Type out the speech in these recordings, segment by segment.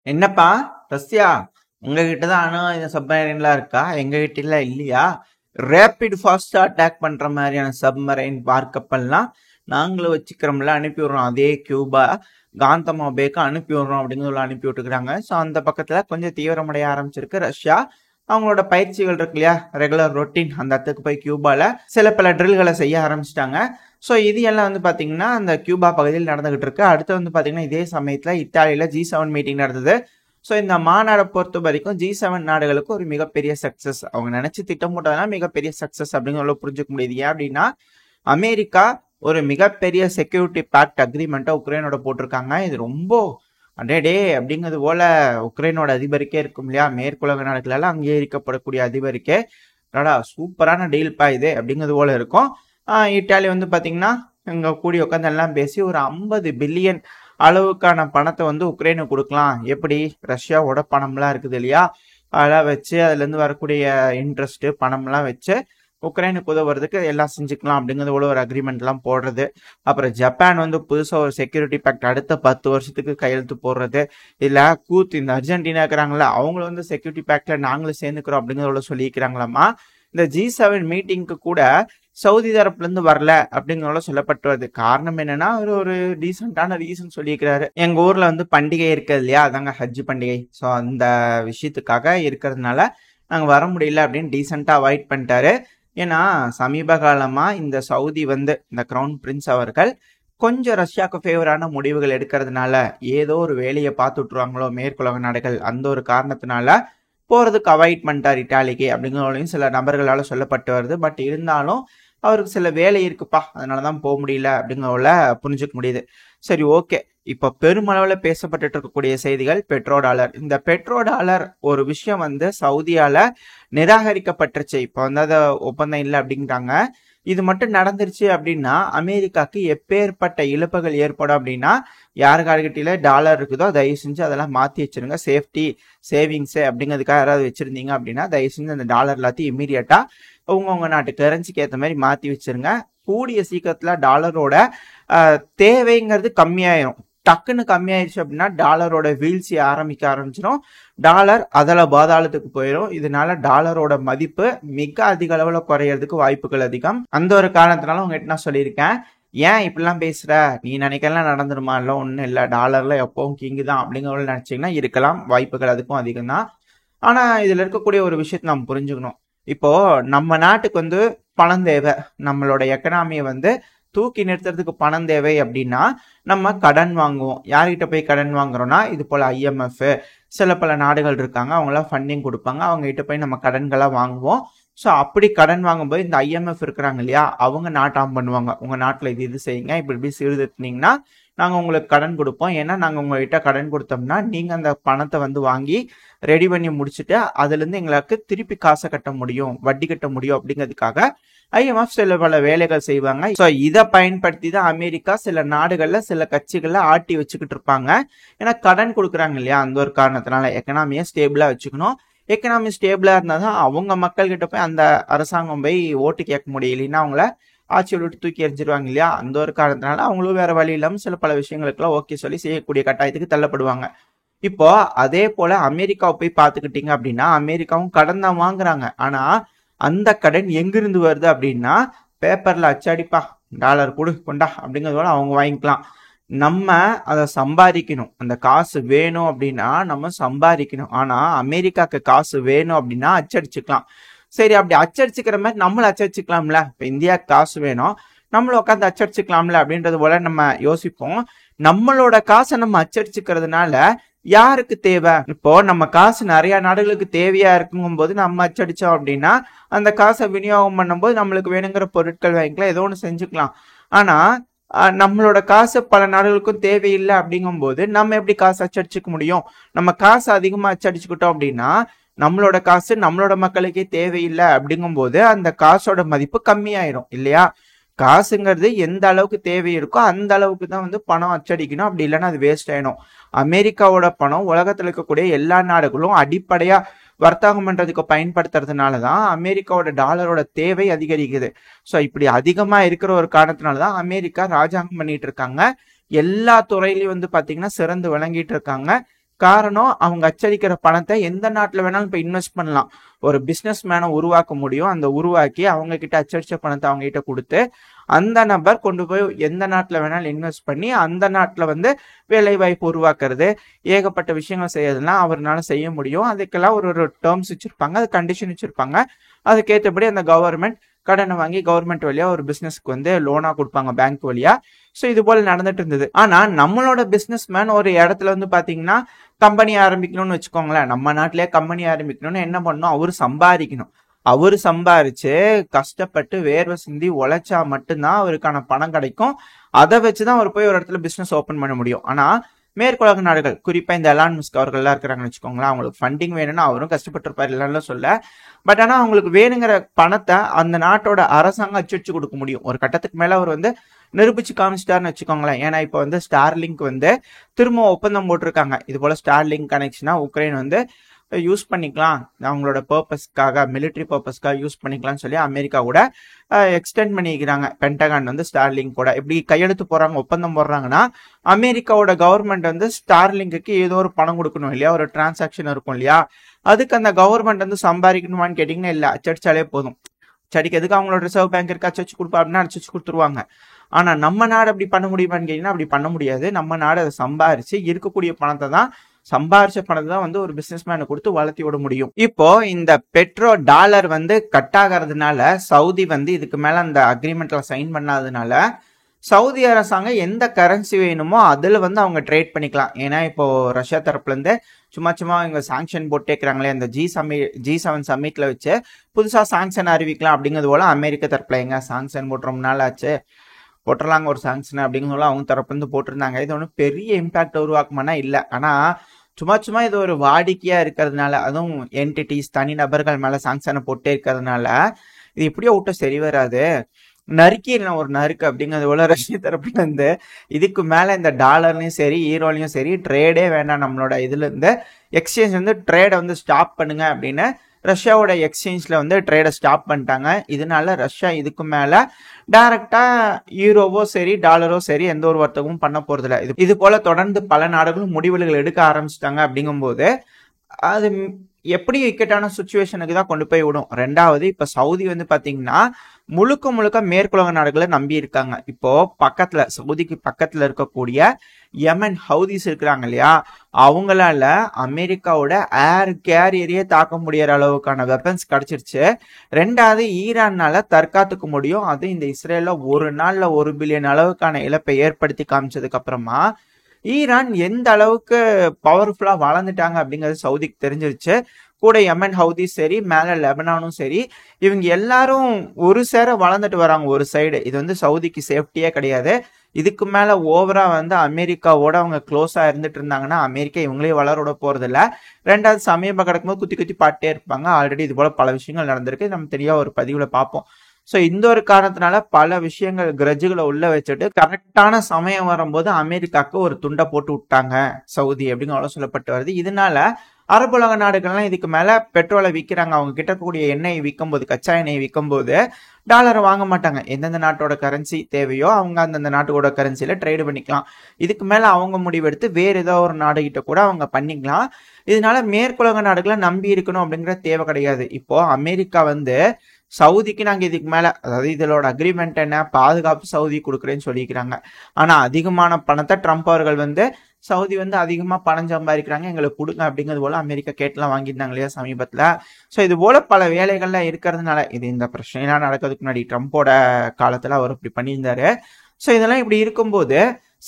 என்னப்பா ரஷ்யா, உங்ககிட்ட தான் அணு ஆயுத சப்மரைன்லாம் இருக்கா? எங்க கிட்ட இல்லையா? ரேபிட் ஃபாஸ்டா அட்டாக் பண்ற மாதிரியான சப்மரைன் பார்க்கப்பல்லாம் நாங்களும் வச்சுக்கிறோம்ல, அனுப்பி விடுறோம். அதே கியூபா காந்தமா பேக்கு அனுப்பி விடுறோம் அப்படின்னு சொல்லி அனுப்பி விட்டுக்கிறாங்க. ஸோ அந்த பக்கத்துல கொஞ்சம் தீவிரமடைய ஆரம்பிச்சிருக்கு ரஷ்யா. அவங்களோட பயிற்சிகள் இருக்கு இல்லையா, ரெகுலர் ரொட்டீன், அந்த இடத்துக்கு போய் கியூபால சில பல ட்ரில்களை செய்ய ஆரம்பிச்சிட்டாங்க. ஸோ இது எல்லாம் வந்து பார்த்தீங்கன்னா அந்த கியூபா பகுதியில் நடந்துகிட்டு இருக்கு. அடுத்து வந்து பார்த்தீங்கன்னா இதே சமயத்தில் இத்தாலியில் G7 மீட்டிங் நடந்தது. ஸோ இந்த மாநாடை பொறுத்த வரைக்கும் G7 நாடுகளுக்கு ஒரு மிகப்பெரிய சக்சஸ். அவங்க நினைச்சு திட்டம் போட்டதெல்லாம் மிகப்பெரிய சக்சஸ் அப்படிங்கிற புரிஞ்சுக்க முடியுது. ஏன் அப்படின்னா அமெரிக்கா ஒரு மிகப்பெரிய செக்யூரிட்டி பேக்ட் அக்ரிமெண்ட்டை உக்ரைனோட போட்டிருக்காங்க. இது ரொம்ப டே அப்படிங்கிறது போல உக்ரைனோட அதிபருக்கே இருக்கும் இல்லையா, மேற்குலக நாடுகளெல்லாம் அங்கீகரிக்கப்படக்கூடிய அதிபருக்கே சூப்பரான டீல் பா இது அப்படிங்கிறது போல இருக்கும். இட்டாலி வந்து பார்த்தீங்கன்னா இங்கே கூடி உட்காந்து எல்லாம் பேசி ஒரு 50 பில்லியன் அளவுக்கான பணத்தை வந்து உக்ரைனுக்கு கொடுக்கலாம். எப்படி ரஷ்யாவோட பணம்லாம் இருக்குது இல்லையா, அதெல்லாம் வச்சு அதுலேருந்து வரக்கூடிய இன்ட்ரெஸ்ட் பணம்லாம் வச்சு உக்ரைனுக்கு உதவுறதுக்கு எல்லாம் செஞ்சுக்கலாம் அப்படிங்கிறது போல ஒரு அக்ரிமெண்ட்லாம் போடுறது. அப்புறம் ஜப்பான் வந்து புதுசாக ஒரு செக்யூரிட்டி பேக்ட் அடுத்த 10 வருஷத்துக்கு கையெழுத்து போடுறது. இல்லை கூத்து இந்த அர்ஜென்டினா இருக்கிறாங்களா, அவங்கள வந்து செக்யூரிட்டி பேக்ட்ல நாங்களும் சேர்ந்துக்கிறோம் அப்படிங்கிறத சொல்லியிருக்கிறாங்களாமா. இந்த G7 மீட்டிங்க்கு கூட சவுதி தரப்புல இருந்து வரல அப்படிங்கிறத சொல்லப்பட்டு வருது. காரணம் என்னன்னா அவர் ஒரு டீசென்டான ரீசன் சொல்லியிருக்கிறாரு. எங்க ஊர்ல வந்து பண்டிகை இருக்குது இல்லையா, அதாங்க ஹஜ் பண்டிகை. ஸோ அந்த விஷயத்துக்காக இருக்கிறதுனால நாங்க வர முடியல அப்படின்னு டீசெண்டா அவாய்ட் பண்ணிட்டாரு. ஏன்னா சமீப காலமா இந்த சவுதி வந்து இந்த கிரவுன் பிரின்ஸ் அவர்கள் கொஞ்சம் ரஷ்யாவுக்கு ஃபேவரான முடிவுகள் எடுக்கிறதுனால ஏதோ ஒரு வேலையை பார்த்து விட்டுருவாங்களோ மேற்குலக நாடுகள், அந்த ஒரு காரணத்தினால போறதுக்கு அவாய்ட் பண்ணிட்டார் இட்டாலிக்கு அப்படிங்கிறவங்களையும் சில நபர்களால் சொல்லப்பட்டு வருது. பட் இருந்தாலும் அவருக்கு சில வேலை இருக்குப்பா, அதனாலதான் போக முடியல அப்படிங்கிறவங்கள புரிஞ்சுக்க முடியுது. சரி, ஓகே. இப்ப பெருமளவில் பேசப்பட்டு இருக்கக்கூடிய செய்திகள் பெட்ரோ டாலர். இந்த பெட்ரோ டாலர் ஒரு விஷயம் வந்து சவுதியால நிராகரிக்கப்பட்டுருச்சு. இப்ப வந்து அதை ஒப்பந்தம் இல்லை அப்படிங்கிறாங்க. இது மட்டும் நடந்துருச்சு அப்படின்னா அமெரிக்காக்கு எப்பேற்பட்ட இழப்புகள் ஏற்படும் அப்படின்னா, யாருக்காருக்கிட்ட டாலர் இருக்குதோ தயவு செஞ்சு அதெல்லாம் மாற்றி வச்சிருங்க. சேஃப்டி சேவிங்ஸு அப்படிங்கிறதுக்காக யாராவது வச்சிருந்தீங்க அப்படின்னா தயவு செஞ்சு அந்த டாலர் எல்லாத்தையும் இம்மீடியட்டா உங்க நாட்டு கரன்சிக்கு ஏற்ற மாதிரி மாற்றி வச்சிருங்க. கூடிய சீக்கிரத்தில் டாலரோட தேவைங்கிறது கம்மியாயிரும். டக்குன்னு கம்மியாயிருச்சு அப்படின்னா டாலரோட வீழ்ச்சி ஆரம்பிச்சிடும். டாலர் அதில் பாதாளத்துக்கு போயிடும். இதனால டாலரோட மதிப்பு மிக அதிக அளவில் குறையறதுக்கு வாய்ப்புகள் அதிகம். அந்த ஒரு காரணத்தினால உங்ககிட்ட நான் சொல்லியிருக்கேன், ஏன் இப்படிலாம் பேசுற, நீ நினைக்கலாம் நடந்துருமா, இல்லை ஒன்றும் இல்லை, டாலர்ல எப்பவும் கிங்கு தான் அப்படிங்கிற நினைச்சீங்கன்னா இருக்கலாம், வாய்ப்புகள் அதுக்கும் அதிகம் தான். ஆனா இதுல இருக்கக்கூடிய ஒரு விஷயத்த நம்ம புரிஞ்சுக்கணும். இப்போ நம்ம நாட்டுக்கு வந்து பணம் தேவை, நம்மளோட எக்கனாமியை வந்து தூக்கி நிறுத்துறதுக்கு பணம் தேவை அப்படின்னா நம்ம கடன் வாங்குவோம். யார்கிட்ட போய் கடன் வாங்குறோம்னா இது போல IMF, சில பல நாடுகள் இருக்காங்க, அவங்களாம் ஃபண்டிங் கொடுப்பாங்க, அவங்க கிட்ட போய் நம்ம கடன்களாக வாங்குவோம். ஸோ அப்படி கடன் வாங்கும்போது இந்த IMF இருக்கிறாங்க இல்லையா, அவங்க நாட்டாம் பண்ணுவாங்க, உங்க நாட்டில் இது செய்யுங்க, இப்படி சீர்திருத்தினீங்கன்னா நாங்கள் உங்களுக்கு கடன் கொடுப்போம். ஏன்னா நாங்கள் உங்ககிட்ட கடன் கொடுத்தோம்னா நீங்கள் அந்த பணத்தை வந்து வாங்கி ரெடி பண்ணி முடிச்சுட்டு அதுலேருந்து எங்களுக்கு திருப்பி காசை கட்ட முடியும், வட்டி கட்ட முடியும் அப்படிங்கிறதுக்காக IMF சில பல வேலைகள் செய்வாங்க. ஸோ இதை பயன்படுத்தி தான் அமெரிக்கா சில நாடுகளில் சில கட்சிகளில் ஆட்டி வச்சுக்கிட்டு இருப்பாங்க. ஏன்னா கடன் கொடுக்குறாங்க இல்லையா, அந்த ஒரு காரணத்தினால எக்கனாமியை ஸ்டேபிளாக வச்சுக்கணும். எக்கனாமி ஸ்டேபிளாக இருந்தால் தான் அவங்க மக்கள்கிட்ட போய் அந்த அரசாங்கம் போய் ஓட்டு கேட்க முடியும், இல்லைன்னா அவங்கள ஆட்சியை விட்டு தூக்கி எரிஞ்சிருவாங்க இல்லையா. அந்த ஒரு காரணத்தினால அவங்களும் வேற வழி இல்லாமல் சில பல விஷயங்களுக்குலாம் ஓகே சொல்லி செய்யக்கூடிய கட்டாயத்துக்கு தள்ளப்படுவாங்க. இப்போ அதே போல அமெரிக்காவை போய் பார்த்துக்கிட்டீங்க அப்படின்னா அமெரிக்காவும் கடன் தான் வாங்குறாங்க. ஆனா அந்த கடன் எங்கிருந்து வருது அப்படின்னா பேப்பர்ல அச்சாடிப்பா, டாலர் கொடு கொண்டா அப்படிங்கிறதோட அவங்க வாங்கிக்கலாம். நம்ம அதை சம்பாதிக்கணும். அந்த காசு வேணும் அப்படின்னா நம்ம சம்பாதிக்கணும். ஆனா அமெரிக்காவுக்கு காசு வேணும் அப்படின்னா அச்சடிச்சுக்கலாம். சரி, அப்படி அச்சடிச்சுக்கிற மாதிரி நம்மளும் அச்சடிச்சுக்கலாம்ல. இப்போ இந்தியாவுக்கு காசு வேணும், நம்மளும் உட்காந்து அச்சடிச்சுக்கலாம்ல அப்படின்றது போல நம்ம யோசிப்போம். நம்மளோட காசை நம்ம அச்சடிச்சுக்கிறதுனால யாருக்கு தேவை? இப்போ நம்ம காசு நிறைய நாடுகளுக்கு தேவையா இருக்குங்கும் போது நம்ம அச்சடிச்சோம் அப்படின்னா அந்த காசை விநியோகம் பண்ணும்போது நம்மளுக்கு வேணுங்கிற பொருட்கள் வாங்கிக்கலாம், ஏதோ ஒன்று செஞ்சுக்கலாம். ஆனா நம்மளோட காசு பல நாடுகளுக்கும் தேவையில்லை அப்படிங்கும் போது நம்ம எப்படி காசு அச்சடிச்சுக்க முடியும்? நம்ம காசு அதிகமா அச்சடிச்சுக்கிட்டோம் அப்படின்னா நம்மளோட காசு நம்மளோட மக்களுக்கே தேவையில்லை அப்படிங்கும் போது அந்த காசோட மதிப்பு கம்மியாயிரும் இல்லையா. காசுங்கிறது எந்த அளவுக்கு தேவை இருக்கோ அந்த அளவுக்கு தான் வந்து பணம் அச்சடிக்கணும், அப்படி இல்லைன்னா அது வேஸ்ட் ஆயிடும். அமெரிக்காவோட பணம் உலகத்தில் இருக்கக்கூடிய எல்லா நாடுகளும் அடிப்படையா வர்த்தகம் பண்றதுக்கு பயன்படுத்துறதுனாலதான் அமெரிக்காவோட டாலரோட தேவை அதிகரிக்குது. ஸோ இப்படி அதிகமா இருக்கிற ஒரு காரணத்தினாலதான் அமெரிக்கா ராஜாங்கம் பண்ணிட்டு இருக்காங்க. எல்லா துறையிலையும் வந்து பாத்தீங்கன்னா சிறந்து விளங்கிட்டு இருக்காங்க. காரணம் அவங்க அச்சடிக்கிற பணத்தை எந்த நாட்டில் வேணாலும் இப்போ இன்வெஸ்ட் பண்ணலாம். ஒரு பிஸ்னஸ் மேனை உருவாக்க முடியும். அந்த உருவாக்கி அவங்க கிட்ட அச்சடிச்ச பணத்தை அவங்க கிட்ட கொடுத்து அந்த நபர் கொண்டு போய் எந்த நாட்டில் வேணாலும் இன்வெஸ்ட் பண்ணி அந்த நாட்டில் வந்து வேலை வாய்ப்பு உருவாக்குறது, ஏகப்பட்ட விஷயங்கள் செய்யறதுலாம் அவரால் செய்ய முடியும். அதுக்கெல்லாம் ஒரு டேர்ம்ஸ் வச்சிருப்பாங்க, அது கண்டிஷன் வச்சிருப்பாங்க. அதுக்கேற்றபடி அந்த கவர்மெண்ட் கடனை வாங்கி கவர்மெண்ட் வழியா ஒரு பிசினஸ்க்கு வந்து லோனா கொடுப்பாங்க பேங்க் வழியா. ஸோ இது போல நடந்துட்டு இருந்தது. ஆனா நம்மளோட பிசினஸ் மேன் ஒரு இடத்துல வந்து பாத்தீங்கன்னா கம்பெனி ஆரம்பிக்கணும்னு வச்சுக்கோங்களேன். நம்ம நாட்டிலேயே கம்பெனி ஆரம்பிக்கணும்னு என்ன பண்ணணும், அவரு சம்பாதிக்கணும். அவரு சம்பாரிச்சு கஷ்டப்பட்டு வேர்வை சிந்தி உழைச்சா மட்டும்தான் அவருக்கான பணம் கிடைக்கும். அதை வச்சுதான் அவர் போய் ஒரு இடத்துல பிசினஸ் ஓபன் பண்ண முடியும். ஆனா மேற்குலக நாடுகள், குறிப்பா இந்த எலான் மஸ்க் அவர்கள்லாம் இருக்கிறாங்கன்னு வச்சுக்கோங்களேன், அவங்களுக்கு ஃபண்டிங் வேணும்னா அவரும் கஷ்டப்பட்டிருப்பாரு இல்லைன்னு சொல்ல. பட் ஆனா அவங்களுக்கு வேணுங்கிற பணத்தை அந்த நாட்டோட அரசாங்கம் அச்சடிச்சு கொடுக்க முடியும். ஒரு கட்டத்துக்கு மேல அவர் வந்து நிரூபிச்சு காமிச்சிட்டாருன்னு வச்சுக்கோங்களேன். ஏன்னா இப்போ வந்து ஸ்டார்லிங்க் வந்து திரும்ப ஒப்பந்தம் போட்டிருக்காங்க. இது போல ஸ்டார்லிங்க் கனெக்ஷனா உக்ரைன் வந்து யூஸ் பண்ணிக்கலாம், அவங்களோட பர்பஸ்க்காக, மிலிட்ரி பர்பஸ்க்காக யூஸ் பண்ணிக்கலாம்னு சொல்லி அமெரிக்கா கூட எக்ஸ்டெண்ட் பண்ணிக்கிறாங்க. பென்டகான் வந்து ஸ்டார்லிங்க் கூட எப்படி கையெழுத்து போறாங்க, ஒப்பந்தம் போடுறாங்கன்னா அமெரிக்காவோட கவர்மெண்ட் வந்து ஸ்டார்லிங்க்கு ஏதோ ஒரு பணம் கொடுக்கணும் இல்லையா, ஒரு டிரான்சாக்ஷன் இருக்கும் இல்லையா. அதுக்கு அந்த கவர்மெண்ட் வந்து சம்பாதிக்கணுமான்னு கேட்டீங்கன்னா இல்லை, அச்சடிச்சாலே போதும். அச்சடிக்கிறதுக்கு அவங்களோட ரிசர்வ் பேங்க் இருக்கு, அச்சடிச்சு கொடுப்பா அப்படின்னா அடிச்சு கொடுத்துருவாங்க. ஆனா நம்ம நாடு அப்படி பண்ண முடியுமான்னு கேட்டீங்கன்னா அப்படி பண்ண முடியாது. நம்ம நாடு அதை சம்பாரிச்சு இருக்கக்கூடிய பணத்தை தான், சம்பாரிச்ச பணத்தை தான் வந்து ஒரு பிசினஸ் மேனை கொடுத்து வளர்த்தி விட முடியும். இப்போ இந்த பெட்ரோ டாலர் வந்து கட் ஆகிறதுனால சவுதி வந்து இதுக்கு மேல அந்த அக்ரிமெண்ட்ல சைன் பண்ணாததுனால சவுதி அரசாங்கம் எந்த கரன்சி வேணுமோ அதுல வந்து அவங்க ட்ரேட் பண்ணிக்கலாம். ஏன்னா இப்போ ரஷ்யா தரப்புல இருந்து சும்மா இங்க சாங்ஷன் போட்டேக்கிறாங்களே, அந்த G7 சம்மிட்ல வச்சு புதுசா சாங்ஷன் அறிவிக்கலாம் அப்படிங்கிறது போல அமெரிக்க தரப்புல எங்க சாங்ஷன் போட்டு ரொம்ப நாள் ஆச்சு, போட்டுடலாங்க ஒரு சாங்ஷன் அப்படிங்கிறதுல அவங்க தரப்புல இருந்து போட்டிருந்தாங்க. இது ஒன்றும் பெரிய இம்பாக்ட் உருவாக்குமானா இல்லை. ஆனா சும்மா இது ஒரு வாடிக்கையா இருக்கிறதுனால, அதுவும் என்டிட்டிஸ் தனி நபர்கள் மேல சாங்ஷனை போட்டே இருக்கிறதுனால இது எப்படியோ விட்ட சரி வராது, நறுக்கிடலாம் ஒரு நறுக்கு அப்படிங்கிறது போல ரஷ்ய தரப்புல இருந்து இதுக்கு மேல இந்த டாலர்லயும் சரி ஈரோலையும் சரி ட்ரேடே வேண்டாம், நம்மளோட இதுல இருந்து எக்ஸ்சேஞ்ச் வந்து ட்ரேடை வந்து ஸ்டாப் பண்ணுங்க அப்படின்னு ரஷ்யாவோட எக்ஸ்சேஞ்ச்ல வந்து ட்ரேடை ஸ்டாப் பண்ணிட்டாங்க. இதனால ரஷ்யா இதுக்கு மேல டைரக்டா யூரோவோ சரி டாலரோ சரி எந்த ஒரு வர்த்தகமும் பண்ண போறது இல்லை. இது போல தொடர்ந்து பல நாடுகளும் முடிவுகள் எடுக்க ஆரம்பிச்சிட்டாங்க. அப்படிங்கும்போது அது எப்படி இக்கட்டான சுச்சுவேஷனுக்கு தான் கொண்டு போய் விடும். ரெண்டாவது, இப்ப சவுதி வந்து பாத்தீங்கன்னா முழுக்க மேற்குலக நாடுகளை நம்பி இருக்காங்க. இப்போ பக்கத்துல சவுதிக்கு பக்கத்துல இருக்கக்கூடிய யமன் ஹவுதிஸ் இருக்கிறாங்க இல்லையா, அவங்களால அமெரிக்காவோட ஏர் கேரியரையே தாக்க முடியற அளவுக்கான வெப்பன்ஸ் கிடைச்சிருச்சு. ரெண்டாவது, ஈரான்னால தற்காத்துக்க முடியும். அது இந்த இஸ்ரேல்ல ஒரு நாள்ல 1 பில்லியன் அளவுக்கான இழப்பை ஏற்படுத்தி காமிச்சதுக்கு அப்புறமா ஈரான் எந்த அளவுக்கு பவர்ஃபுல்லா வளர்ந்துட்டாங்க அப்படிங்கிறது சவுதிக்கு தெரிஞ்சிருச்சு. கூட யமன் ஹவுதிஸ் சரி, மேல லெபனானும் சரி, இவங்க எல்லாரும் ஒரு சேர வளர்ந்துட்டு வராங்க ஒரு சைடு. இது வந்து சவுதிக்கு சேஃப்டியே கிடையாது. இதுக்கு மேல ஓவரா வந்து அமெரிக்காவோட அவங்க க்ளோஸா இருந்துட்டு இருந்தாங்கன்னா அமெரிக்கா இவங்களே வளர விட போறது இல்ல. ரெண்டாவது, சமீபம் கிடக்கும்போது குத்தி பாட்டே இருப்பாங்க. ஆல்ரெடி இது போல பல விஷயங்கள் நடந்திருக்கு, நம்ம தெரியா ஒரு பதிவுல பார்ப்போம். ஸோ இந்த ஒரு காரணத்தினால பல விஷயங்கள் கிரஜுகளை உள்ள வச்சுட்டு கரெக்டான சமயம் வரும்போது அமெரிக்காவுக்கு ஒரு துண்டை போட்டு விட்டாங்க சவுதி அப்படிங்கிற சொல்லப்பட்டு வருது. இதனால அரபுலக நாடுகள்லாம் இதுக்கு மேல பெட்ரோலை விற்கிறாங்க. அவங்க கிட்ட கூடிய எண்ணெய் விற்கும் போது, கச்சா எண்ணெய் விற்கும் போது டாலரை வாங்க மாட்டாங்க. எந்தெந்த நாட்டோட கரன்சி தேவையோ அவங்க அந்தந்த நாட்டோட கரன்சியில ட்ரேடு பண்ணிக்கலாம். இதுக்கு மேல அவங்க முடிவெடுத்து வேற ஏதோ ஒரு நாடு கிட்ட கூட அவங்க பண்ணிக்கலாம். இதனால மேற்குலக நாடுகளை நம்பி இருக்கணும் அப்படிங்கிற தேவை கிடையாது. இப்போ அமெரிக்கா வந்து சவுதிக்கு நாங்க இதுக்கு மேல, அதாவது இதோட அக்ரிமெண்ட் என்ன, பாதுகாப்பு சவுதி கொடுக்குறேன்னு சொல்லிக்கிறாங்க. ஆனா அதிகமான பணத்தை ட்ரம்ப் அவர்கள் வந்து சவுதி வந்து அதிகமா பணம் சம்பாதிக்கிறாங்க, எங்களுக்கு கொடுங்க அப்படிங்கிறது போல அமெரிக்கா கேட்டுலாம் வாங்கியிருந்தாங்க இல்லையா சமீபத்துல. ஸோ இது போல பல வேலைகள்லாம் இருக்கிறதுனால இது இந்த பிரச்சனைலாம் நடக்கிறதுக்கு முன்னாடி ட்ரம்போட காலத்துல அவர் இப்படி பண்ணியிருந்தாரு. ஸோ இதெல்லாம் இப்படி இருக்கும்போது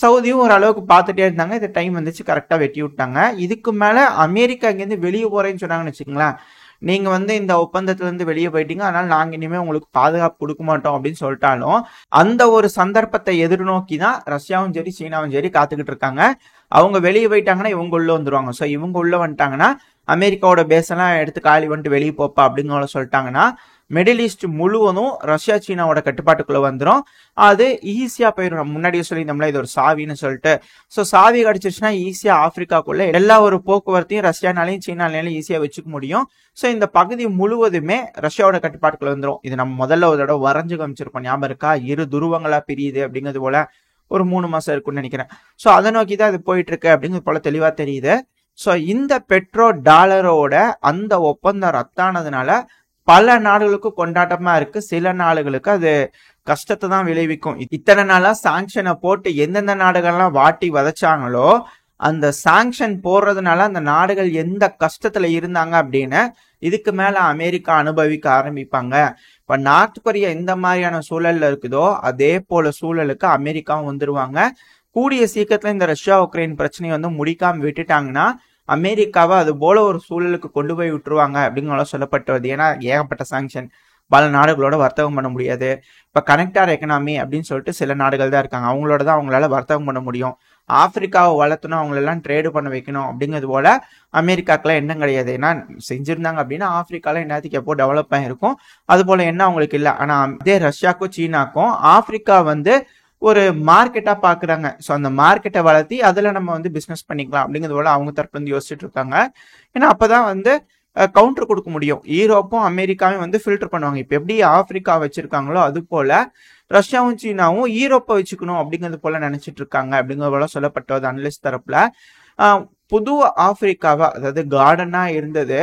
சவுதியும் ஓரளவுக்கு பார்த்துட்டே இருந்தாங்க. இந்த டைம் வந்துச்சு, கரெக்டா வெட்டி விட்டாங்க. இதுக்கு மேல அமெரிக்கா இங்கேருந்து வெளியே போறேன்னு சொன்னாங்கன்னு வச்சுக்கோங்களேன், நீங்க வந்து இந்த ஒப்பந்தத்துல இருந்து வெளியே போயிட்டீங்க, அதனால நாங்க இனிமே உங்களுக்கு பாதுகாப்பு கொடுக்க மாட்டோம் அப்படின்னு சொல்லிட்டாலும் அந்த ஒரு சந்தர்ப்பத்தை எதிர்நோக்கி தான் ரஷ்யாவும் சரி சீனாவும் சரி காத்துக்கிட்டு இருக்காங்க. அவங்க வெளியே போயிட்டாங்கன்னா இவங்க உள்ள வந்துருவாங்க. ஸோ இவங்க உள்ள வந்துட்டாங்கன்னா அமெரிக்காவோட பேஸ் எல்லாம் எடுத்து காலி வந்துட்டு வெளியே போப்பா அப்படிங்கிற சொல்லிட்டாங்கன்னா மிடில் ஈஸ்ட் முழுவதும் ரஷ்யா சீனாவோட கட்டுப்பாட்டுக்குள்ள வந்துடும். அது ஈஸியா போயிடும். முன்னாடியே சொல்லியிருந்தோம்ல இது ஒரு சாவின்னு சொல்லிட்டு. ஸோ சாவி கிடைச்சிருச்சுன்னா ஈஸியா ஆப்பிரிக்காக்குள்ள எல்லா ஒரு போக்குவரத்தையும் ரஷ்யானாலையும் சீனாலையும் ஈஸியா வச்சுக்க முடியும். ஸோ இந்த பகுதி முழுவதுமே ரஷ்யாவோட கட்டுப்பாட்டுக்குள்ள வந்துடும். இது நம்ம முதல்ல ஒரு தடவை வரைஞ்சு காமிச்சிருப்போம், ஞாபகம் இருக்கா? 2 துருவங்களா பிரியுது அப்படிங்கிறது போல ஒரு 3 மாசம் இருக்குன்னு நினைக்கிறேன். ஸோ அதை நோக்கி தான் இது போயிட்டு இருக்கு அப்படிங்கிறது போல தெளிவா தெரியுது. ஸோ இந்த பெட்ரோ டாலரோட அந்த ஒப்பந்தம் ரத்தானதுனால பல நாடுகளுக்கு கொண்டாட்டமா இருக்கு, சில நாடுகளுக்கு அது கஷ்டத்தை தான் விளைவிக்கும். இத்தனை நாளா சாங்ஷனை போட்டு எந்தெந்த நாடுகள்லாம் வாட்டி வதைச்சாங்களோ அந்த சாங்ஷன் போடுறதுனால அந்த நாடுகள் எந்த கஷ்டத்துல இருந்தாங்க அப்படின்னு இதுக்கு மேல அமெரிக்கா அனுபவிக்க ஆரம்பிப்பாங்க. இப்ப நார்த் கொரியா எந்த மாதிரியான சூழல்ல இருக்குதோ அதே போல சூழலுக்கு அமெரிக்காவும் வந்துருவாங்க. கூடிய சீக்கிரத்துல இந்த ரஷ்யா உக்ரைன் பிரச்சனையை வந்து முடிக்காம விட்டுட்டாங்கன்னா அமெரிக்காவை அது போல ஒரு சூழலுக்கு கொண்டு போய் விட்டுருவாங்க அப்படிங்கிற சொல்லப்பட்டது. ஏன்னா ஏகப்பட்ட சாங்ஷன், பல நாடுகளோட வர்த்தகம் பண்ண முடியாது. இப்ப கனெக்டார் எக்கனாமி அப்படின்னு சொல்லிட்டு சில நாடுகள் தான் இருக்காங்க, அவங்களோட தான் அவங்களால வர்த்தகம் பண்ண முடியும். ஆப்பிரிக்காவை வளர்த்தணும், அவங்களெல்லாம் ட்ரேடு பண்ண வைக்கணும் அப்படிங்கிறது போல அமெரிக்காக்கெல்லாம் எண்ணம் கிடையாது. ஏன்னா செஞ்சிருந்தாங்க அப்படின்னா ஆப்பிரிக்கால என்னத்துக்கு எப்போ டெவலப் ஆகிருக்கும், அது போல என்ன அவங்களுக்கு இல்லை. ஆனா அதே ரஷ்யாக்கும் சீனாக்கும் ஆப்பிரிக்கா வந்து ஒரு மார்க்கெட்டா பாக்குறாங்க. ஸோ அந்த மார்க்கெட்டை வளர்த்தி அதுல நம்ம வந்து பிசினஸ் பண்ணிக்கலாம் அப்படிங்கிறது போல அவங்க தரப்புல இருந்து யோசிச்சுட்டு இருக்காங்க. ஏன்னா அப்பதான் வந்து கவுண்டர் கொடுக்க முடியும். யூரோப்பும் அமெரிக்காவும் வந்து ஃபில்டர் பண்ணுவாங்க. இப்ப எப்படி ஆப்பிரிக்கா வச்சிருக்காங்களோ அது போல ரஷ்யாவும் சீனாவும் யூரோப்பை வச்சுக்கணும் அப்படிங்கிறது போல நினைச்சிட்டு இருக்காங்க அப்படிங்கிறது போல சொல்லப்பட்டது அனலிஸ்ட் தரப்புல. புது ஆப்பிரிக்காவா, அதாவது கார்டனா இருந்தது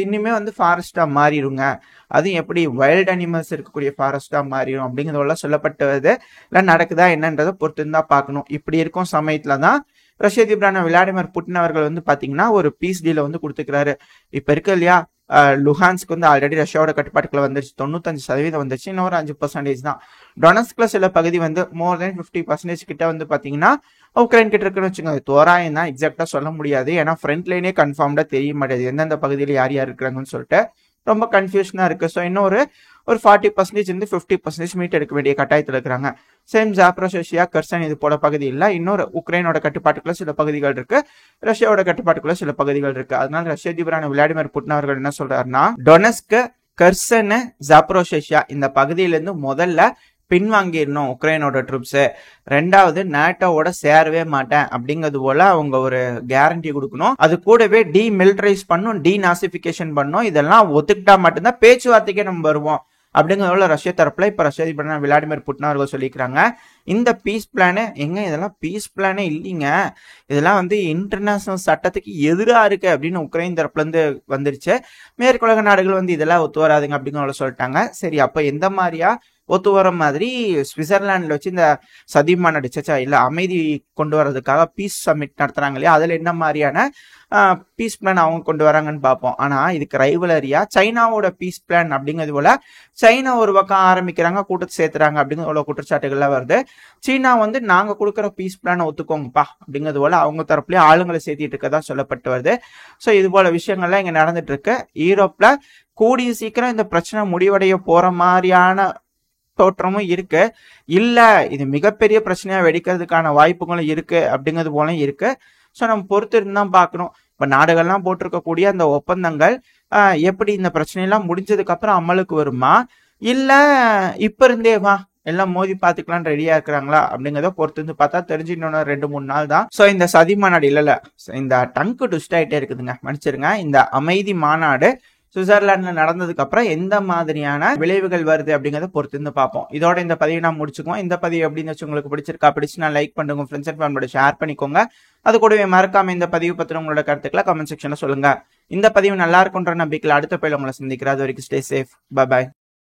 இனிமே வந்து ஃபாரஸ்டா மாறிடுங்க, அதுவும் எப்படி வைல்ட் அனிமல்ஸ் இருக்கக்கூடிய ஃபாரஸ்டா மாறிடும் அப்படிங்கிறதெல்லாம் சொல்லப்பட்டது. எல்லாம் நடக்குதா என்னன்றதை பொறுத்து இருந்தா பார்க்கணும். இப்படி இருக்கும் சமயத்துலதான் ரஷ்ய அதிபரான விளாடிமிர் புட்டின் அவர்கள் வந்து பாத்தீங்கன்னா ஒரு பீஸ் டீல வந்து கொடுத்துக்கிறாரு. இப்ப இருக்கு இல்லையா, லுஹான்ஸ்க்கு வந்து ஆல்ரெடி ரஷ்யாவோட கட்டுப்பாட்டுக்குள்ள வந்துருச்சு, 95% வந்துருச்சு, இன்னொரு 5% தான். டொனஸ்க்ல சில பகுதி வந்து மோர் தென் 50% கிட்ட வந்து பாத்தீங்கன்னா உக்ரைன் கிட்ட இருக்குன்னு வச்சுக்கோங்க. தோராயம் தான், எக்ஸாக்டா சொல்ல முடியாது. ஏன்னா ஃப்ரண்ட் லைனே கன்ஃபார்ம்டா தெரிய மாட்டேது எந்தெந்த பகுதியில யார் யார் இருக்கிறாங்கன்னு சொல்லிட்டு ரொம்ப கன்ஃபியூஷனா இருக்கு. ஸோ இன்னொரு 40% இருந்து 50% மீட் எடுக்க வேண்டிய கட்டாயத்தில் இருக்கிறாங்க. சேம் ஜாப்ரோஷியா, கர்சன் இது போல பகுதி இல்லை. இன்னொரு உக்ரைனோட கட்டுப்பாட்டுக்குள்ள சில பகுதிகள் இருக்கு, ரஷ்யாவோட கட்டுப்பாட்டுக்குள்ள சில பகுதிகள் இருக்கு. அதனால ரஷ்ய அதிபரான விளாடிமிர் புட்டின் அவர்கள் என்ன சொல்றாருன்னா, டொனஸ்க், கர்சன், ஜாப்ரோஷியா இந்த பகுதியிலிருந்து முதல்ல பின்வாங்கிடணும் உக்ரைனோட ட்ரூப்ஸ். ரெண்டாவது நேட்டோவோட சேரவே மாட்டேன் அப்படிங்கிறது போல அவங்க ஒரு கேரண்டி கொடுக்கணும். அது கூடவே டீமிலிட்டரைஸ் பண்ணும், டீநாசிபிகேஷன் பண்ணும். இதெல்லாம் ஒத்துக்கிட்டா மட்டும்தான் பேச்சுவார்த்தைக்கே நம்ம வருவோம் அப்படிங்கிறத ரஷ்ய தரப்புல இப்ப ரஷ்ய அதிபர் விளாடிமிர் புட்டின் அவர்கள் சொல்லிக்கிறாங்க. இந்த பீஸ் பிளானு எங்க, இதெல்லாம் பீஸ் பிளானே இல்லைங்க, இதெல்லாம் வந்து இன்டர்நேஷனல் சட்டத்துக்கு எதிராக இருக்கு அப்படின்னு உக்ரைன் தரப்புல இருந்து வந்துருச்சு. மேற்குலக நாடுகள் வந்து இதெல்லாம் ஒத்து வராதுங்க அப்படிங்கிறத சொல்லிட்டாங்க. சரி, அப்ப எந்த மாதிரியா ஒத்து வர மாதிரி சுவிட்சர்லாந்துல வச்சு இந்த சதி மாநாடு இல்ல அமைதி கொண்டு வர்றதுக்காக பீஸ் சமிட் நடத்துறாங்க இல்லையா, அதுல என்ன மாதிரியான பீஸ் பிளான் அவங்க கொண்டு வராங்கன்னு பார்ப்போம். ஆனா இதுக்கு ரைவலரியா சைனாவோட பீஸ் பிளான் அப்படிங்கிறது போல சைனா ஒரு பக்கம் ஆரம்பிக்கிறாங்க, கூட்டத்தை சேர்த்துறாங்க அப்படிங்கிற குற்றச்சாட்டுகள்லாம் வருது. சீனா வந்து நாங்க கொடுக்குற பீஸ் பிளானை ஒத்துக்கோங்கப்பா அப்படிங்கிறது போல அவங்க தரப்புலயே ஆளுங்களை சேர்த்திட்டு இருக்கதா சொல்லப்பட்டு வருது. ஸோ இது போல விஷயங்கள்லாம் இங்க நடந்துட்டு இருக்கு. யூரோப்ல கூடிய சீக்கிரம் இந்த பிரச்சனை முடிவடைய போற மாதிரியான தோற்றமும் இருக்கு. இல்ல இது மிகப்பெரிய பிரச்சனையா வெடிக்கிறதுக்கான வாய்ப்புகளும் இருக்கு அப்படிங்கிறது போல இருக்கு. ஸோ நம்ம பொறுத்து இருந்தான் பார்க்கணும். இப்ப நாடுகள்லாம் போட்டிருக்கக்கூடிய அந்த ஒப்பந்தங்கள் எப்படி இந்த பிரச்சனையெல்லாம் முடிஞ்சதுக்கு அப்புறம் அமலுக்கு வருமா, இல்ல இப்ப இருந்தே வா எல்லாம் மோதி பாத்துக்கலாம் ரெடியா இருக்கிறாங்களா அப்படிங்கிறத பொறுத்து இருந்து பார்த்தா தெரிஞ்சு இன்னொன்னு 2-3 நாள் தான். ஸோ இந்த சதி மாநாடு இல்ல இந்த டங்கு ட்விஸ்ட் ஆயிட்டே இருக்குதுங்க, மன்னிச்சிருங்க. இந்த அமைதி மாநாடு சுவிட்சர்லாந்துல நடந்ததுக்கு அப்புறம் எந்த மாதிரியான விளைவுகள் வருது அப்படிங்கறத பொறுத்து இருந்து பார்ப்போம். இதோட இந்த பதிவை நான் முடிச்சுக்குவோம். இந்த பதிவு எப்படின்னு வச்சு உங்களுக்கு பிடிச்சிருக்கா, பிடிச்சுனா லைக் பண்ணுங்க, ஃப்ரெண்ட்ஸ் அண்ட் ஃபேமிலியோட ஷேர் பண்ணிக்கோங்க. அது கூடவே மறக்காம இந்த பதிவு பத்தின உங்களோட கருத்துக்களை கமெண்ட் செக்ஷன்ல சொல்லுங்க. இந்த பதிவு நல்லா இருக்குன்ற நம்பிக்கையில் அடுத்த பதிவில் உங்களை சந்திக்கிறேன். அது வரைக்கும் ஸ்டே சேஃப், பை பாய்.